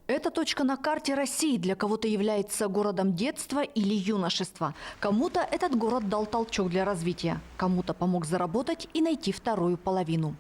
Эта точка на карте России для кого-то является городом детства или юношества. Кому-то этот город дал толчок для развития, кому-то помог заработать и найти вторую половину.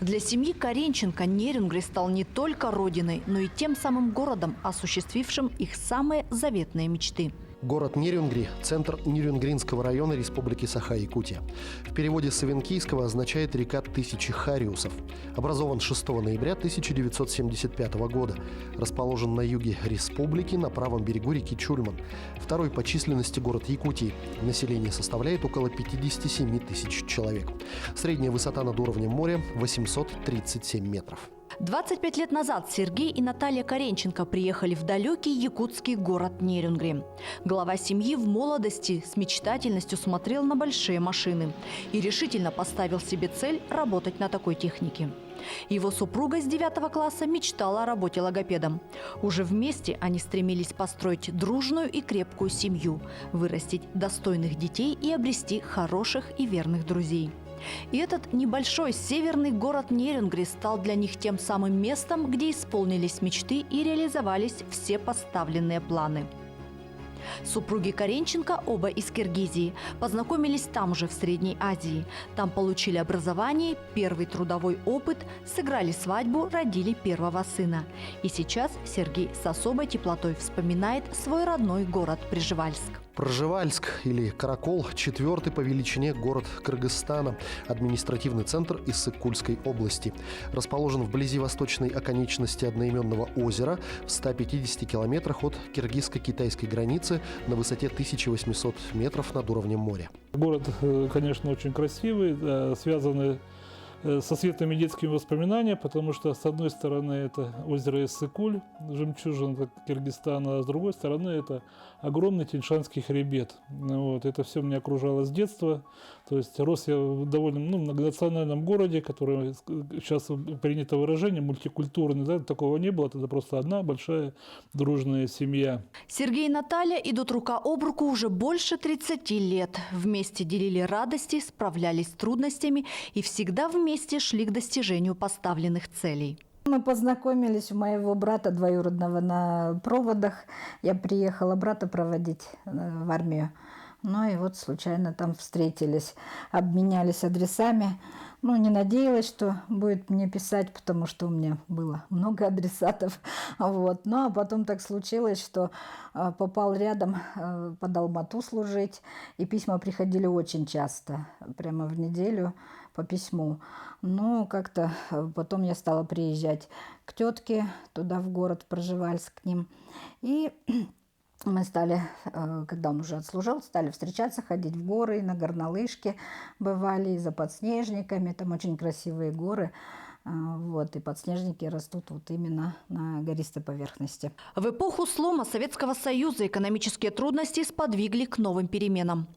Для семьи Каренченко Нерюнгри стал не только родиной, но и тем самым городом, осуществившим их самые заветные мечты. Город Нерюнгри – центр Нерюнгринского района Республики Саха-Якутия. В переводе с эвенкийского означает «река тысячи хариусов». Образован 6 ноября 1975 года. Расположен на юге республики, на правом берегу реки Чульман. Второй по численности город Якутии. Население составляет около 57 тысяч человек. Средняя высота над уровнем моря – 837 метров. 25 лет назад Сергей и Наталья Каренченко приехали в далекий якутский город Нерюнгри. Глава семьи в молодости с мечтательностью смотрел на большие машины и решительно поставил себе цель работать на такой технике. Его супруга с 9 класса мечтала о работе логопедом. Уже вместе они стремились построить дружную и крепкую семью, вырастить достойных детей и обрести хороших и верных друзей. И этот небольшой северный город Нерюнгри стал для них тем самым местом, где исполнились мечты и реализовались все поставленные планы. Супруги Каренченко, оба из Киргизии, познакомились там же, в Средней Азии. Там получили образование, первый трудовой опыт, сыграли свадьбу, родили первого сына. И сейчас Сергей с особой теплотой вспоминает свой родной город Пржевальск. Пржевальск или Каракол – четвертый по величине город Кыргызстана, административный центр Иссык-Кульской области. Расположен вблизи восточной оконечности одноименного озера в 150 километрах от киргизско-китайской границы на высоте 1800 метров над уровнем моря. Город, конечно, очень красивый, связанный со светлыми детскими воспоминаниями, потому что, с одной стороны, это озеро Иссык-Куль, жемчужина Киргизстана, а с другой стороны, это огромный Тянь-Шанский хребет. Вот, это все меня окружало с детства. То есть рос я в довольно многонациональном городе, который сейчас принято выражение, мультикультурный. Да, такого не было, это просто одна большая дружная семья. Сергей и Наталья идут рука об руку уже больше 30 лет. Вместе делили радости, справлялись с трудностями и всегда вместе шли к достижению поставленных целей. Мы познакомились у моего брата двоюродного на проводах. Я приехала брата проводить в армию. Ну и вот случайно там встретились, обменялись адресами. Ну, не надеялась, что будет мне писать, потому что у меня было много адресатов. Вот. Ну, а потом так случилось, что попал рядом под Алмату служить, и письма приходили очень часто, прямо в неделю по письму. Ну, как-то потом я стала приезжать к тетке туда, в город, в Пржевальск, к ним. И мы стали, когда он уже отслужил, стали встречаться, ходить в горы, на горнолыжке бывали, и за подснежниками, там очень красивые горы. Вот, и подснежники растут вот именно на гористой поверхности. В эпоху слома Советского Союза экономические трудности сподвигли к новым переменам.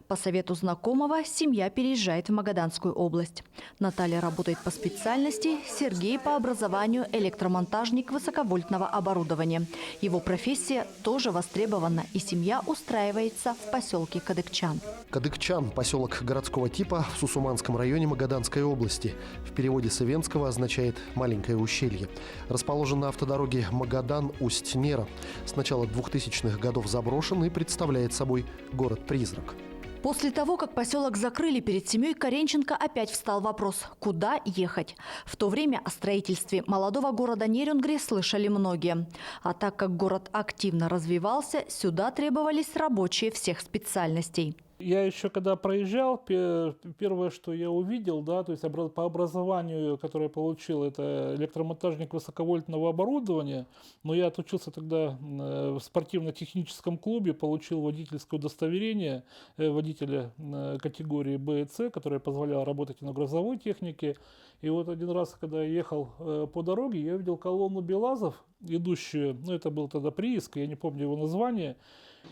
По совету знакомого семья переезжает в Магаданскую область. Наталья работает по специальности, Сергей по образованию электромонтажник высоковольтного оборудования. Его профессия тоже востребована, и семья устраивается в поселке Кадыкчан. Кадыкчан – поселок городского типа в Сусуманском районе Магаданской области. В переводе с эвенского означает «маленькое ущелье». Расположен на автодороге Магадан-Усть-Нера. С начала 2000-х годов заброшен и представляет собой город-призрак. После того, как поселок закрыли, перед семьей Каренченко опять встал вопрос, куда ехать. В то время о строительстве молодого города Нерюнгри слышали многие. А так как город активно развивался, сюда требовались рабочие всех специальностей. Я еще когда проезжал, первое, что я увидел, да, то есть по образованию, которое я получил, это электромонтажник высоковольтного оборудования, но я отучился тогда в спортивно-техническом клубе, получил водительское удостоверение водителя категории Б и С, которое позволяло работать на грузовой технике. И вот один раз, когда я ехал по дороге, я увидел колонну БелАЗов, идущую, ну это был тогда прииск, я не помню его название,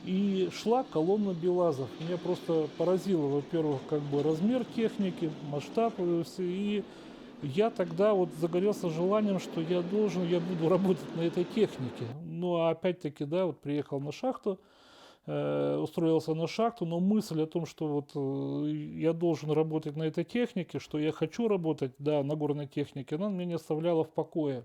и шла колонна БелАЗов. Меня просто поразило, во-первых, как бы размер техники, масштаб, и я тогда вот загорелся желанием, что я буду работать на этой технике. Ну, а опять-таки, да, вот приехал на шахту, устроился на шахту, но мысль о том, что вот я должен работать на этой технике, что я хочу работать, да, на горной технике, она меня не оставляла в покое.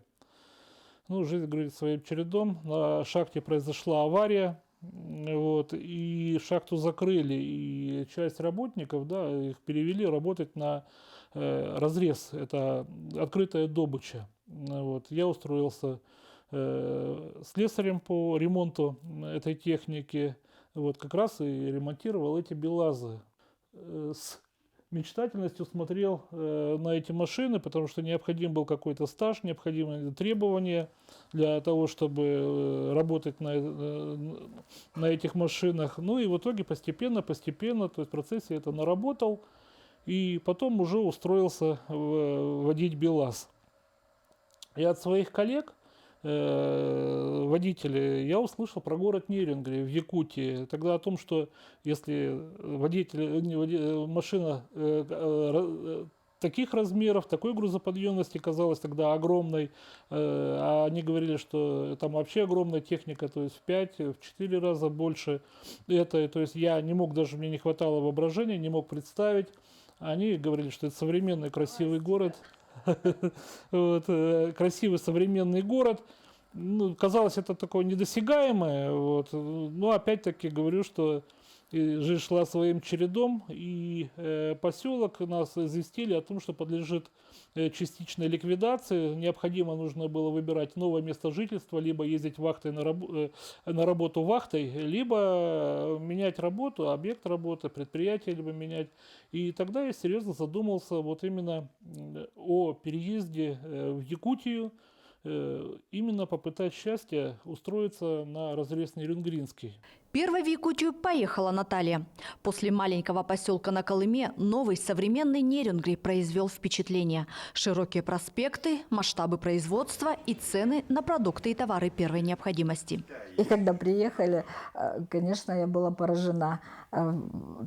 Ну, жизнь, говорит, своим чередом. На шахте произошла авария, вот, и шахту закрыли, и часть работников, да, их перевели работать на разрез, это открытая добыча. Вот. Я устроился слесарем по ремонту этой техники, вот, как раз и ремонтировал эти БелАЗы. С мечтательностью смотрел на эти машины, потому что необходим был какой-то стаж, необходимые требования для того, чтобы работать на этих машинах. Ну и в итоге постепенно, то есть в процессе это наработал, и потом уже устроился водить БелАЗ. И от своих коллег, водителей, я услышал про город Нерюнгри в Якутии. Тогда о том, что если машина таких размеров, такой грузоподъемности казалась тогда огромной, а они говорили, что там вообще огромная техника, то есть в 5-4 раза больше. Это, то есть я не мог, даже мне не хватало воображения, не мог представить. Они говорили, что это современный красивый город. Вот, красивый современный город. Ну, казалось, это такое недосягаемое. Вот. Но опять-таки говорю, что жизнь шла своим чередом, и поселок нас известили о том, что подлежит частичной ликвидации. Необходимо нужно было выбирать новое место жительства, либо ездить вахтой на работу вахтой, либо менять работу, объект работы, предприятие либо менять. И тогда я серьезно задумался вот именно о переезде в Якутию, именно попытать счастья устроиться на разрез Нерюнгринский. Первой в Якутию поехала Наталья. После маленького поселка на Колыме новый современный Нерюнгри произвел впечатление. Широкие проспекты, масштабы производства и цены на продукты и товары первой необходимости. И когда приехали, конечно, я была поражена.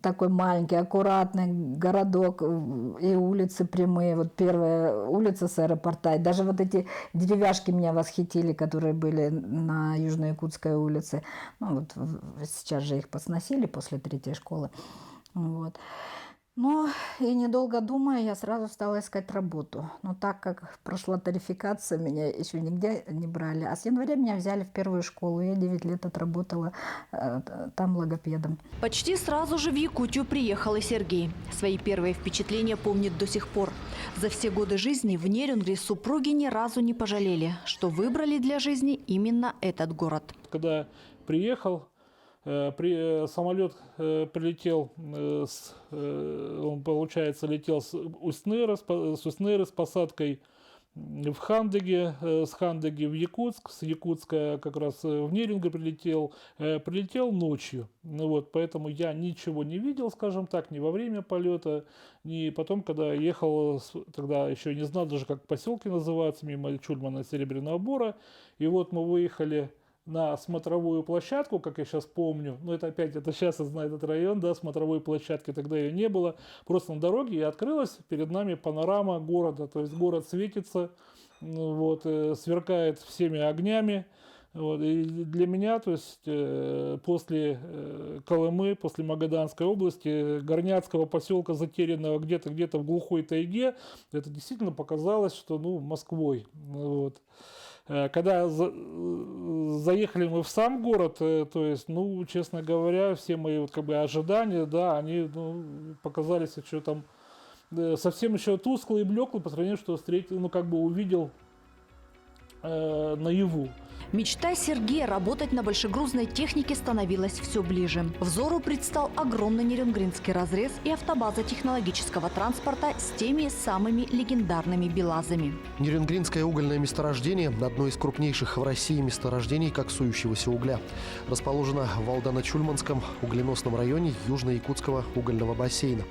Такой маленький, аккуратный городок, и улицы прямые. Вот первая улица с аэропорта. И даже вот эти деревяшки меня восхитили, которые были на Южно-Якутской улице. Ну, вот сейчас же их посносили после 3-й школы. Вот. Но и недолго думая, я сразу стала искать работу. Но так как прошла тарификация, меня еще нигде не брали. А с января меня взяли в первую школу. Я 9 лет отработала там логопедом. Почти сразу же в Якутию приехал и Сергей. Свои первые впечатления помнит до сих пор. За все годы жизни в Нерюнгри супруги ни разу не пожалели, что выбрали для жизни именно этот город. Когда приехал, самолет прилетел, он, получается, летел с Усть-Нера с посадкой в Хандыге, с Хандыги в Якутск, с Якутска как раз в Нерюнгри прилетел ночью. Вот, поэтому я ничего не видел, скажем так, ни во время полета, ни потом, когда ехал, тогда еще не знал даже, как поселки называются, мимо Чульмана и Серебряного Бора. И вот мы выехали на смотровую площадку, как я сейчас помню, ну это опять, это сейчас я знаю этот район, да, смотровой площадки, тогда ее не было, просто на дороге, и открылась перед нами панорама города, то есть город светится, вот, сверкает всеми огнями, вот, и для меня, то есть после Колымы, после Магаданской области, горняцкого поселка, затерянного где-то в глухой тайге, это действительно показалось, что, ну, Москвой, вот. Когда заехали мы в сам город, то есть, ну, честно говоря, все мои вот, как бы, ожидания, да, они, ну, показались еще там совсем еще тусклые и блеклые по сравнению, что встретил, ну, как бы увидел наяву. Мечта Сергея работать на большегрузной технике становилась все ближе. Взору предстал огромный Нерюнгринский разрез и автобаза технологического транспорта с теми самыми легендарными БелАЗами. Нерюнгринское угольное месторождение – одно из крупнейших в России месторождений коксующегося угля. Расположено в Алдано-Чульманском угленосном районе Южно-Якутского угольного бассейна.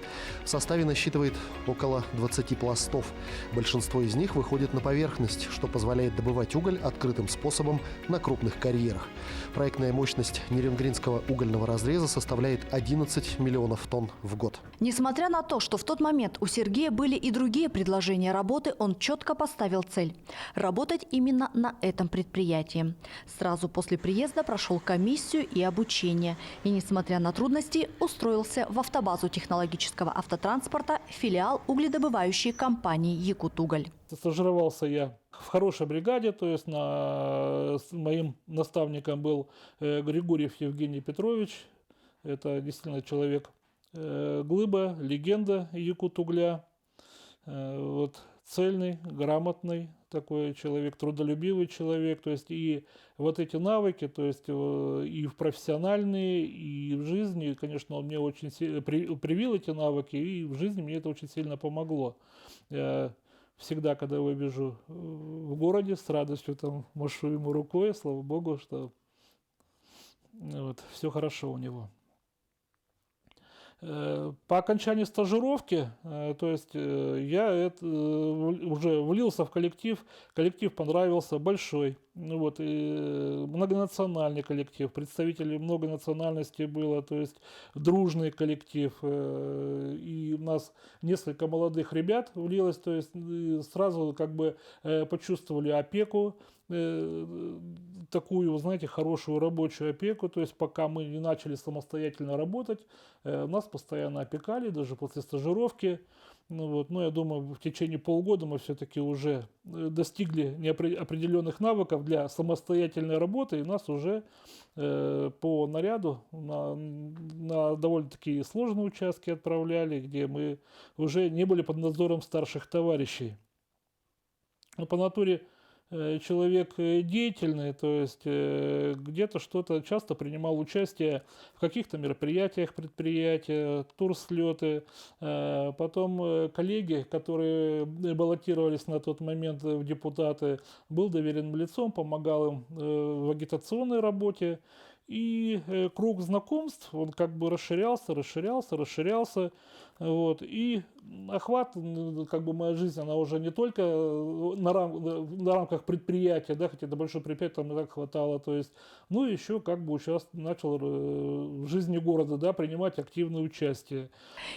В составе насчитывает около 20 пластов. Большинство из них выходит на поверхность, что позволяет добывать уголь открытым способом на крупных карьерах. Проектная мощность Нерюнгринского угольного разреза составляет 11 миллионов тонн в год. Несмотря на то, что в тот момент у Сергея были и другие предложения работы, он четко поставил цель – работать именно на этом предприятии. Сразу после приезда прошел комиссию и обучение. И, несмотря на трудности, устроился в автобазу технологического автотранспорта, филиал угледобывающей компании «Якутуголь». Стажировался я в хорошей бригаде, то есть моим наставником был Григорьев Евгений Петрович. Это действительно человек глыба, легенда якут-угля. Вот, цельный, грамотный такой человек, трудолюбивый человек. То есть и вот эти навыки, то есть и в профессиональные, и в жизни, конечно, он мне очень сильно привил эти навыки, и в жизни мне это очень сильно помогло. Я всегда, когда его вижу в городе, с радостью там машу ему рукой, слава богу, что вот, все хорошо у него. По окончании стажировки, то есть я уже влился в коллектив, коллектив понравился, большой, вот, и многонациональный коллектив, представителей много национальностей было, то есть дружный коллектив, и у нас несколько молодых ребят влилось, то есть сразу как бы почувствовали опеку, такую, знаете, хорошую рабочую опеку, то есть пока мы не начали самостоятельно работать, нас постоянно опекали, даже после стажировки. Ну, вот, но я думаю, в течение полугода мы все-таки уже достигли определенных навыков для самостоятельной работы, и нас уже по наряду на довольно-таки сложные участки отправляли, где мы уже не были под надзором старших товарищей. Но по натуре человек деятельный, то есть где-то что-то часто принимал участие в каких-то мероприятиях предприятия, турслеты. Потом коллеги, которые баллотировались на тот момент в депутаты, был доверенным лицом, помогал им в агитационной работе. И круг знакомств, он как бы расширялся. Вот, и охват, как бы моя жизнь, она уже не только на рамках предприятия, да, хотя это большое предприятие, там и так хватало, то есть, ну, еще как бы начал в жизни города, да, принимать активное участие.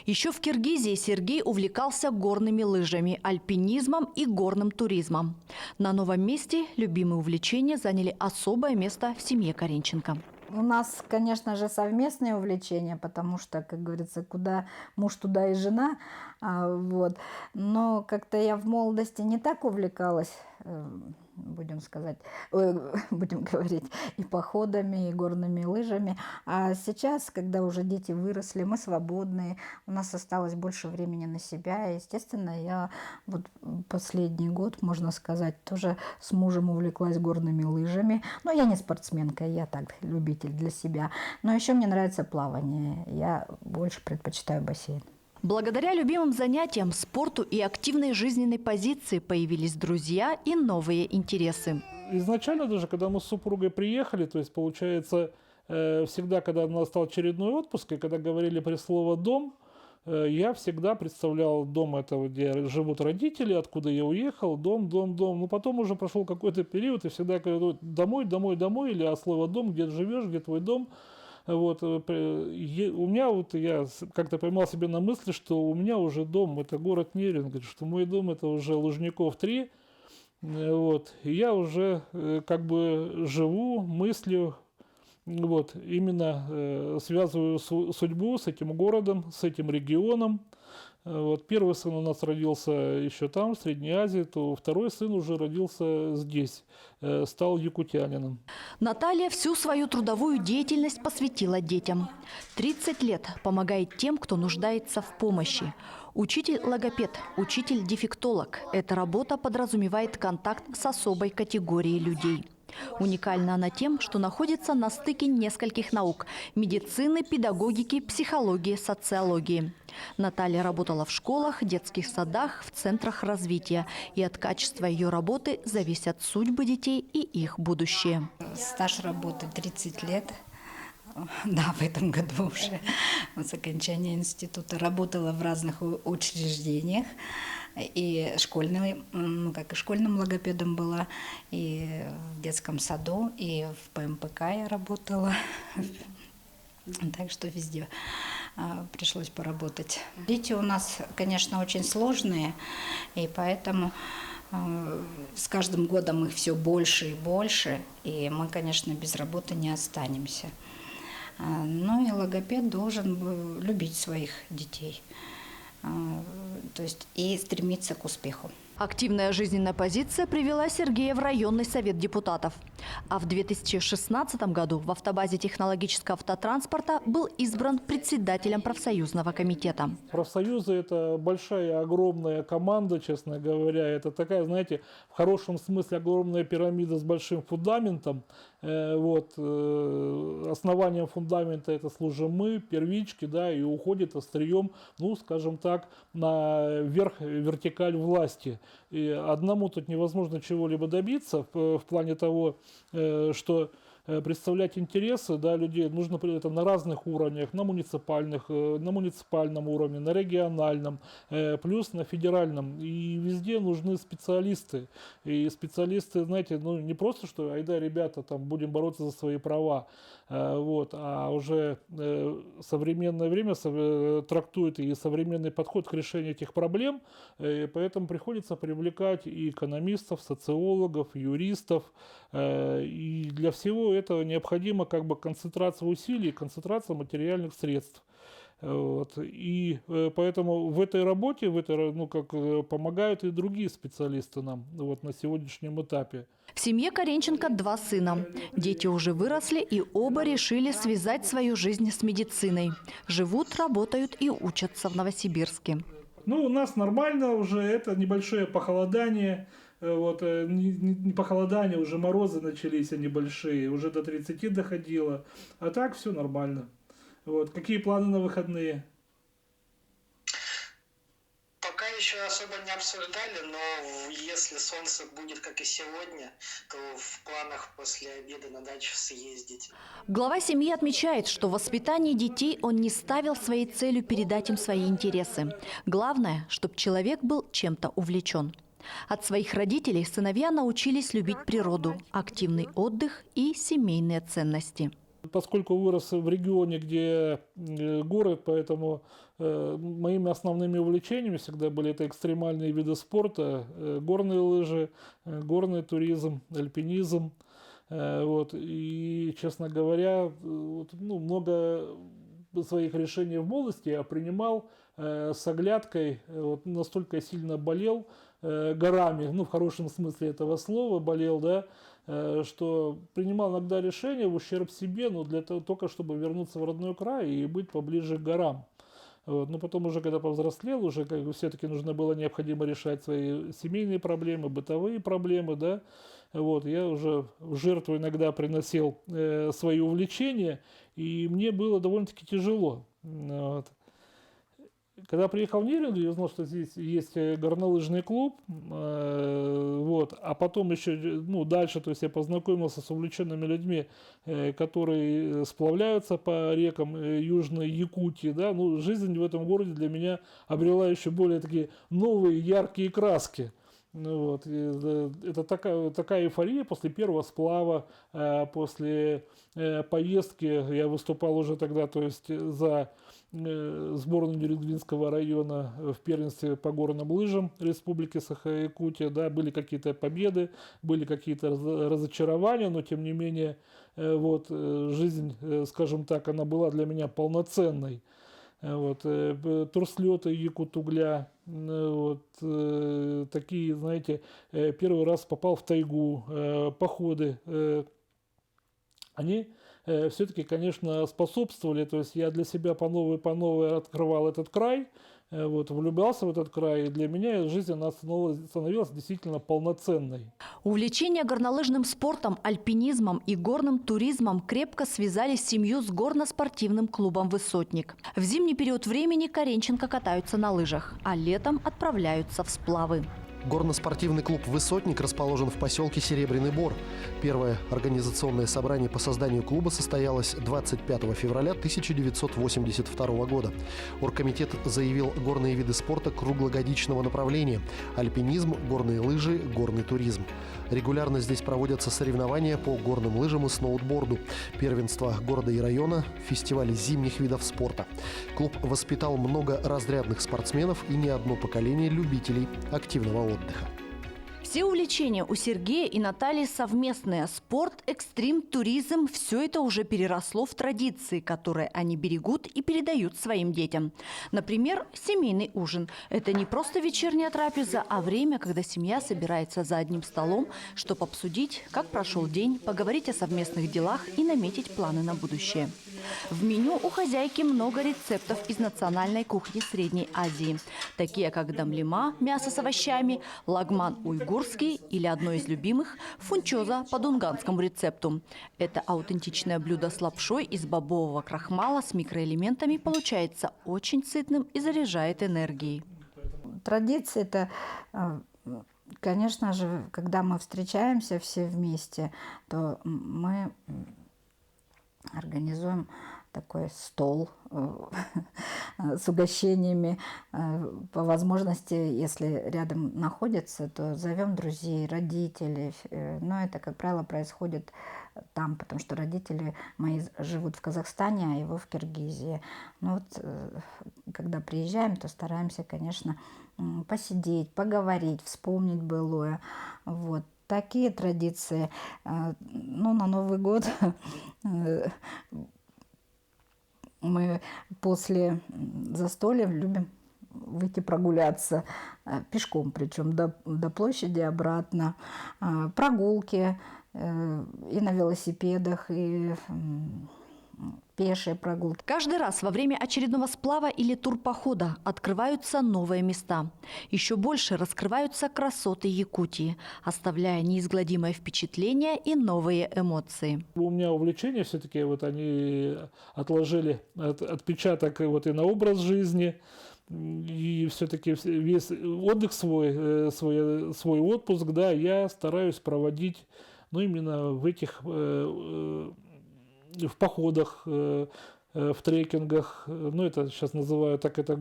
Еще в Киргизии Сергей увлекался горными лыжами, альпинизмом и горным туризмом. На новом месте любимые увлечения заняли особое место в семье Каренченко. У нас, конечно же, совместные увлечения, потому что, как говорится, куда муж, туда и жена. Вот. Но как-то я в молодости не так увлекалась, будем говорить, и походами, и горными лыжами. А сейчас, когда уже дети выросли, мы свободные, у нас осталось больше времени на себя. И, естественно, я вот последний год, можно сказать, тоже с мужем увлеклась горными лыжами. Но я не спортсменка, я так, любитель для себя. Но еще мне нравится плавание. Я больше предпочитаю бассейн. Благодаря любимым занятиям, спорту и активной жизненной позиции появились друзья и новые интересы. Изначально даже, когда мы с супругой приехали, то есть, получается, всегда, когда настал очередной отпуск, и когда говорили при слово «дом», я всегда представлял дом, это где живут родители, откуда я уехал, дом. Но потом уже прошел какой-то период, и всегда говорю: домой, или от слова «дом», где ты живешь, где твой дом. Вот, у меня вот, я как-то поймал себе на мысли, что у меня уже дом, это город Нерюнгри, что мой дом это уже Лужников 3, вот, и я уже как бы живу, мыслю, вот, именно связываю судьбу с этим городом, с этим регионом. Вот, первый сын у нас родился еще там, в Средней Азии, то второй сын уже родился здесь, стал якутянином. Наталья всю свою трудовую деятельность посвятила детям. 30 лет помогает тем, кто нуждается в помощи. Учитель-логопед, учитель-дефектолог. Эта работа подразумевает контакт с особой категорией людей. Уникальна она тем, что находится на стыке нескольких наук – медицины, педагогики, психологии, социологии. Наталья работала в школах, детских садах, в центрах развития. И от качества ее работы зависят судьбы детей и их будущее. Стаж работы 30 лет. Да, в этом году уже с окончания института. Работала в разных учреждениях. И школьным логопедом была, и в детском саду, и в ПМПК я работала. Так что везде пришлось поработать. Дети у нас, конечно, очень сложные, и поэтому с каждым годом их все больше и больше, и мы, конечно, без работы не останемся. Ну и логопед должен любить своих детей. То есть и стремиться к успеху. Активная жизненная позиция привела Сергея в районный совет депутатов. А в 2016 году в автобазе технологического автотранспорта был избран председателем профсоюзного комитета. Профсоюзы – это большая, огромная команда, честно говоря. Это такая, знаете, в хорошем смысле огромная пирамида с большим фундаментом. Основанием фундамента это служим мы, первички, да, и уходит острием, ну, скажем так, наверх вертикаль власти. И одному тут невозможно чего-либо добиться в плане того, что представлять интересы, да, людей нужно при этом на разных уровнях, на муниципальном уровне, на региональном, плюс на федеральном. И везде нужны специалисты. И специалисты, знаете, ну не просто, что айда, ребята, там будем бороться за свои права, а уже современное время трактует и современный подход к решению этих проблем, поэтому приходится привлекать и экономистов, социологов, юристов, и для всего этого необходима как бы концентрация усилий, концентрация материальных средств. И поэтому в этой работе, помогают и другие специалисты нам на сегодняшнем этапе. В семье Каренченко 2 сына. Дети уже выросли и оба решили связать свою жизнь с медициной. Живут, работают и учатся в Новосибирске. Ну, у нас нормально уже, это небольшое похолодание. Не похолодание, уже морозы начались небольшие, уже до 30 доходило. А так все нормально. Какие планы на выходные? Пока еще особо не обсуждали, но если солнце будет, как и сегодня, то в планах после обеда на дачу съездить. Глава семьи отмечает, что в воспитании детей он не ставил своей целью передать им свои интересы. Главное, чтобы человек был чем-то увлечен. От своих родителей сыновья научились любить природу, активный отдых и семейные ценности. Поскольку вырос в регионе, где город, поэтому моими основными увлечениями всегда были это экстремальные виды спорта, горные лыжи, горный туризм, альпинизм. И, честно говоря, много своих решений в молодости я принимал с оглядкой, настолько сильно болел горами, в хорошем смысле этого слова, болел, да, что принимал иногда решения в ущерб себе, но для того только, чтобы вернуться в родной край и быть поближе к горам. Но потом уже, когда повзрослел, уже все-таки необходимо решать свои семейные проблемы, бытовые проблемы, да. Я уже в жертву иногда приносил свои увлечения, и мне было довольно-таки тяжело. Когда приехал в Нерюнгри, я узнал, что здесь есть горнолыжный клуб, а потом еще дальше, то есть я познакомился с увлеченными людьми, которые сплавляются по рекам Южной Якутии, да, жизнь в этом городе для меня обрела еще более такие новые яркие краски. Это такая эйфория после первого сплава, после поездки. Я выступал уже тогда, то есть за сборную Нерюнгринского района в первенстве по горным лыжам Республики Саха-Якутия. Да, были какие-то победы, были какие-то разочарования, но тем не менее жизнь, скажем так, она была для меня полноценной. Турслеты Якут-Угля, такие, знаете, первый раз попал в тайгу, походы, они все-таки, конечно, способствовали, то есть я для себя по новой открывал этот край, влюблялся в этот край, и для меня жизнь она становилась действительно полноценной. Увлечение горнолыжным спортом, альпинизмом и горным туризмом крепко связали семью с горно-спортивным клубом «Высотник». В зимний период времени Каренченко катаются на лыжах, а летом отправляются в сплавы. Горно-спортивный клуб «Высотник» расположен в поселке Серебряный Бор. Первое организационное собрание по созданию клуба состоялось 25 февраля 1982 года. Оргкомитет заявил горные виды спорта круглогодичного направления – альпинизм, горные лыжи, горный туризм. Регулярно здесь проводятся соревнования по горным лыжам и сноуборду, первенства города и района, фестивали зимних видов спорта. Клуб воспитал много разрядных спортсменов и не одно поколение любителей активного отдыха. Все увлечения у Сергея и Натальи совместные. Спорт, экстрим, туризм – все это уже переросло в традиции, которые они берегут и передают своим детям. Например, семейный ужин. Это не просто вечерняя трапеза, а время, когда семья собирается за одним столом, чтобы обсудить, как прошел день, поговорить о совместных делах и наметить планы на будущее. В меню у хозяйки много рецептов из национальной кухни Средней Азии, такие как дамлима – мясо с овощами, лагман уйгурский или одно из любимых – фунчоза по дунганскому рецепту. Это аутентичное блюдо с лапшой из бобового крахмала с микроэлементами получается очень сытным и заряжает энергией. Традиции это, конечно же, когда мы встречаемся все вместе, то мы организуем такой стол с угощениями. По возможности, если рядом находится, то зовем друзей, родителей. Но это, как правило, происходит там, потому что родители мои живут в Казахстане, а его в Киргизии. Ну вот, когда приезжаем, то стараемся, конечно, посидеть, поговорить, вспомнить былое. Вот. Такие традиции. Ну, на Новый год мы после застолья любим выйти прогуляться пешком, причем до площади обратно. Прогулки и на велосипедах, и пешие прогулки. Каждый раз во время очередного сплава или турпохода открываются новые места. Еще больше раскрываются красоты Якутии, оставляя неизгладимое впечатление и новые эмоции. У меня увлечения все-таки, вот они отложили отпечаток вот и на образ жизни, и все-таки весь отдых свой отпуск, да, я стараюсь проводить, ну, именно в этих в походах, в трекингах, ну это сейчас называют так, это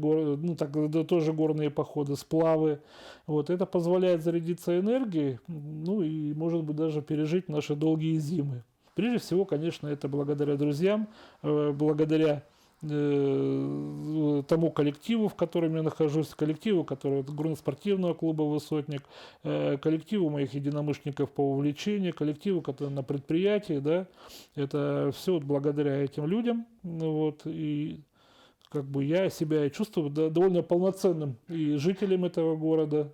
тоже горные походы, сплавы. Вот это позволяет зарядиться энергией, ну и может быть даже пережить наши долгие зимы. Прежде всего, конечно, это благодаря друзьям, благодаря тому коллективу, в котором я нахожусь, коллективу, который горно-спортивного клуба «Высотник», коллективу моих единомышленников по увлечению, коллективу, который на предприятии, да, это все вот благодаря этим людям, вот, и как бы я себя чувствую довольно полноценным и жителем этого города,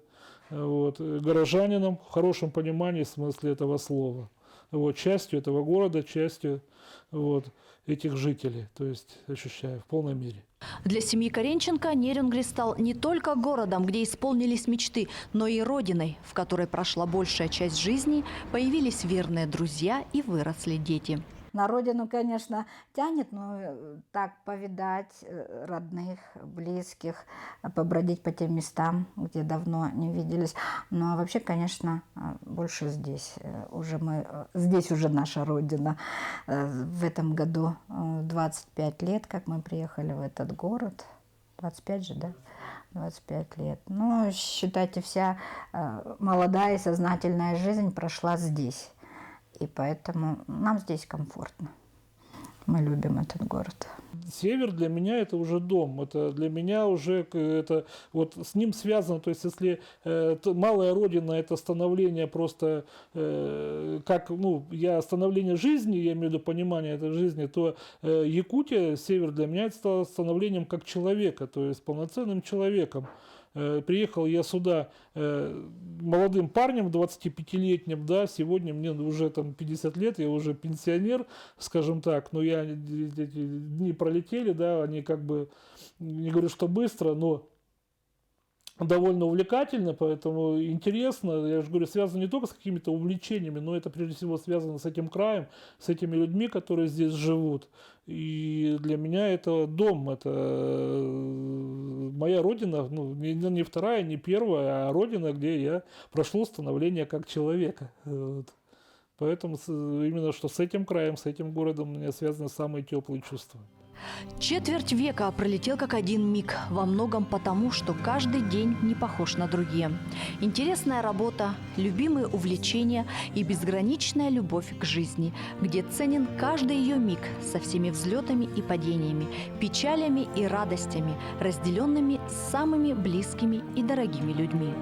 вот, горожанином в хорошем понимании, в смысле этого слова, вот, частью этого города, частью, вот, этих жителей, то есть ощущаю в полной мере. Для семьи Каренченко Нерюнгри стал не только городом, где исполнились мечты, но и родиной, в которой прошла большая часть жизни, появились верные друзья и выросли дети. На родину, конечно, тянет, но так повидать родных, близких, побродить по тем местам, где давно не виделись. Ну а вообще, конечно, больше здесь. Здесь уже наша родина. В этом году 25 лет, как мы приехали в этот город. 25 же, да? 25 лет. Ну, считайте, вся молодая и сознательная жизнь прошла здесь. И поэтому нам здесь комфортно. Мы любим этот город. Север для меня это уже дом. Это для меня уже это вот с ним связано. То есть если малая родина это становление просто как становление жизни, я имею в виду понимание этой жизни, то Якутия, север для меня это стало становлением как человека, то есть полноценным человеком. Приехал я сюда молодым парнем, 25-летним, да, сегодня мне уже там 50 лет, я уже пенсионер, скажем так, но эти дни пролетели, да, они как бы, не говорю, что быстро, но довольно увлекательно, поэтому интересно, я же говорю, связано не только с какими-то увлечениями, но это прежде всего связано с этим краем, с этими людьми, которые здесь живут. И для меня это дом, это моя родина, не вторая, не первая, а родина, где я прошел становление как человека. Вот. Поэтому именно что с этим краем, с этим городом у меня связаны самые теплые чувства. Четверть века пролетел как один миг, во многом потому, что каждый день не похож на другие. Интересная работа, любимые увлечения и безграничная любовь к жизни, где ценен каждый ее миг со всеми взлетами и падениями, печалями и радостями, разделенными с самыми близкими и дорогими людьми.